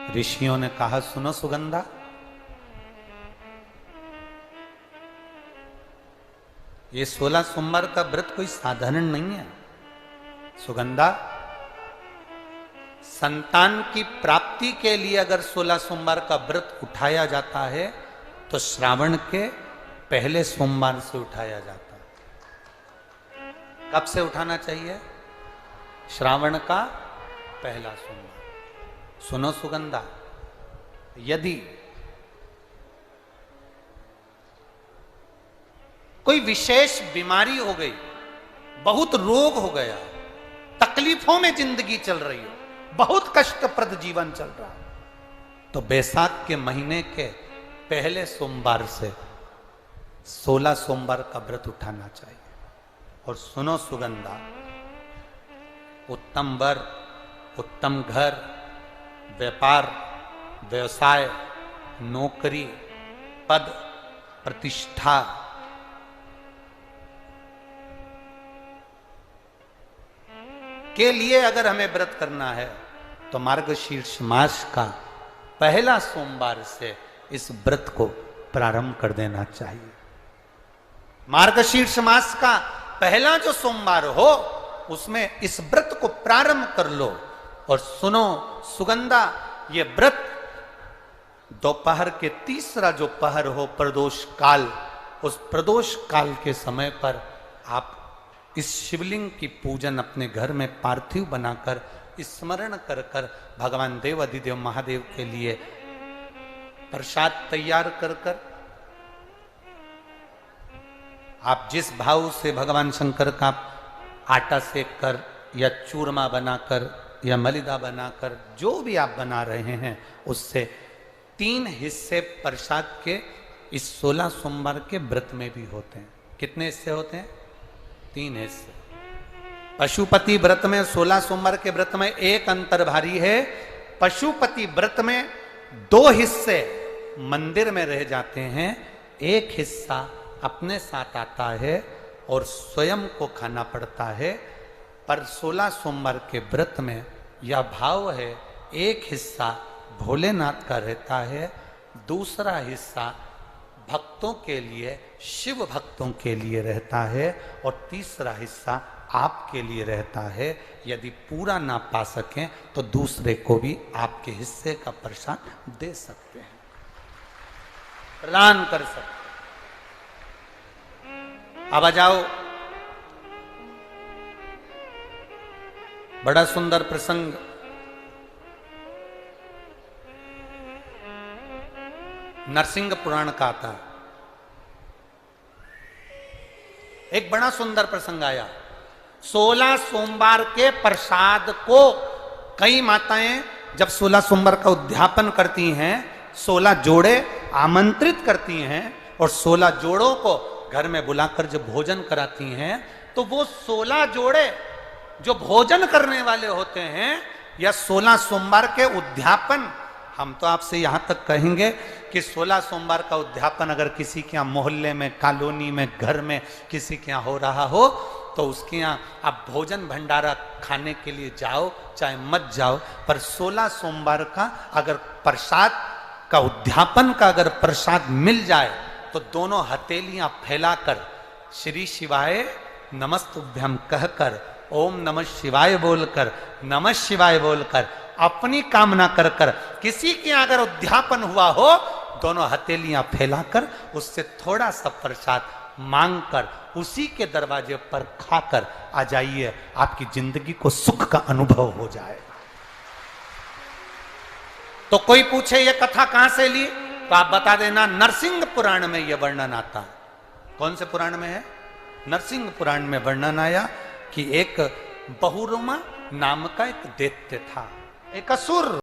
ऋषियों ने कहा, सुनो सुगंधा, ये 16 सोमवार का व्रत कोई साधारण नहीं है। सुगंधा, संतान की प्राप्ति के लिए अगर 16 सोमवार का व्रत उठाया जाता है तो श्रावण के पहले सोमवार से उठाया जाता है। कब से उठाना चाहिए? श्रावण का पहला सोमवार। सुनो सुगंधा, यदि कोई विशेष बीमारी हो गई, बहुत रोग हो गया, तकलीफों में जिंदगी चल रही हो, बहुत कष्टप्रद जीवन चल रहा, तो बैसाख के महीने के पहले सोमवार से 16 सोमवार का व्रत उठाना चाहिए। और सुनो सुगंधा, उत्तम वर, उत्तम घर, व्यापार, व्यवसाय, नौकरी, पद, प्रतिष्ठा, के लिए अगर हमें व्रत करना है तो मार्गशीर्ष मास का पहला सोमवार से इस व्रत को प्रारंभ कर देना चाहिए। मार्गशीर्ष मास का पहला जो सोमवार हो उसमें इस व्रत को प्रारंभ कर लो। और सुनो सुगंधा, ये व्रत दोपहर के तीसरा जो पहर हो, प्रदोष काल, उस प्रदोष काल के समय पर आप इस शिवलिंग की पूजन अपने घर में पार्थिव बनाकर स्मरण कर कर भगवान देव अधिदेव महादेव के लिए प्रसाद तैयार कर कर, आप जिस भाव से भगवान शंकर का आटा सेक कर या चूरमा बनाकर या मलिदा बनाकर जो भी आप बना रहे हैं, उससे 3 हिस्से प्रसाद के इस 16 सोमवार के व्रत में भी होते हैं। कितने हिस्से होते हैं? 3 हिस्से। पशुपति व्रत में 16 सोमवार के व्रत में एक अंतर भारी है। पशुपति व्रत में 2 हिस्से मंदिर में रह जाते हैं, एक हिस्सा अपने साथ आता है और स्वयं को खाना पड़ता है। पर 16 सोमवार के व्रत में यह भाव है, एक हिस्सा भोलेनाथ का रहता है, दूसरा हिस्सा भक्तों के लिए, शिव भक्तों के लिए रहता है, और तीसरा हिस्सा आपके लिए रहता है। यदि पूरा ना पा सकें तो दूसरे को भी आपके हिस्से का प्रसाद दे सकते हैं, प्रदान कर सकते हैं। अब आ जाओ, बड़ा सुंदर प्रसंग। नरसिंह पुराण का आता है। एक बड़ा सुंदर प्रसंग आया। 16 सोमवार के प्रसाद को कई माताएं जब 16 सोमवार का उद्यापन करती हैं, 16 जोड़े आमंत्रित करती हैं और 16 जोड़ों को घर में बुलाकर जब भोजन कराती हैं, तो वो 16 जोड़े जो भोजन करने वाले होते हैं या 16 सोमवार के उद्यापन, हम तो आपसे यहां तक कहेंगे कि 16 सोमवार का उद्यापन अगर किसी के यहाँ मोहल्ले में, कॉलोनी में, घर में किसी के यहाँ हो रहा हो तो उसके यहाँ आप भोजन भंडारा खाने के लिए जाओ, चाहे मत जाओ, पर 16 सोमवार का अगर प्रसाद का उद्यापन का अगर प्रसाद मिल जाए तो दोनों हथेलियां फैलाकर श्री शिवाय नमस्तुभ्यम कहकर, ओम नमः शिवाय बोलकर, नमः शिवाय बोलकर अपनी कामना कर कर, किसी के अगर उद्यापन हुआ हो, दोनों हथेलियां फैलाकर उससे थोड़ा सा प्रसाद मांगकर उसी के दरवाजे पर खाकर आ जाइए, आपकी जिंदगी को सुख का अनुभव हो जाए। तो कोई पूछे ये कथा कहां से ली, तो आप बता देना नरसिंह पुराण में यह वर्णन आता है। कौन से पुराण में है? नरसिंह पुराण में वर्णन आया कि एक बहुरुमा नाम का एक दैत्य था, एक असुर।